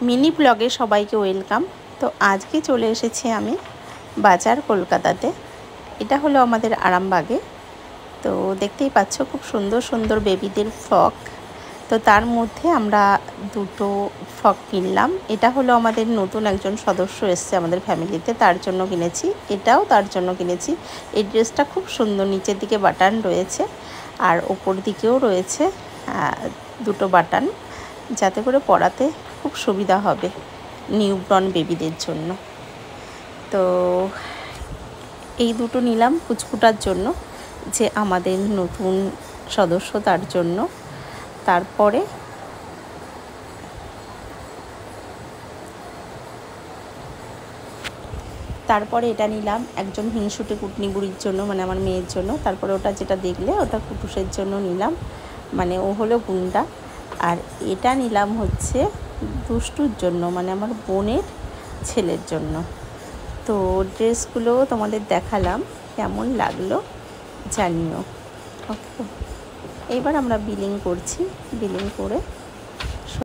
Mini ব্লগে সবাইকে welcome. তো আজকে চলে এসেছি আমি বাজার কলকাতাতে। এটা হলো আমাদের আরামবাগে। তো দেখতেই পাচ্ছ খুব সুন্দর সুন্দর বেবিদের ফ্রক। তো তার মধ্যে আমরা দুটো ফ্রক কিনলাম। এটা হলো আমাদের নতুন একজন সদস্য এসছে আমাদের ফ্যামিলিতে, তার জন্য কিনেছি। এটাও তার জন্য কিনেছি। এই ড্রেসটা খুব সুন্দর, নিচের দিকে বাটন রয়েছে আর ওপর দিকেও রয়েছে দুটো বাটন, যাতে করে পরাতে খুব সুবিধা হবে নিউবর্ন বেবিদের জন্য। তো এই দুটো নিলাম কুচকুটার জন্য, যে আমাদের নতুন সদস্য তার জন্য। তারপরে এটা নিলাম একজন হিংসুটে কুটনি বুড়ির জন্য, মানে আমার মেয়ের জন্য। তারপরে ওটা যেটা দেখলে ওটা কুটুসের জন্য নিলাম, মানে ও হলো গুন্ডা। আর এটা নিলাম হচ্ছে দুষ্টুর জন্য, মানে আমার বোনের ছেলের জন্য। তো ড্রেসগুলো তোমাদের দেখালাম, কেমন লাগলো জানিও। ওকে, এইবার আমরা বিলিং করছি। বিলিং করে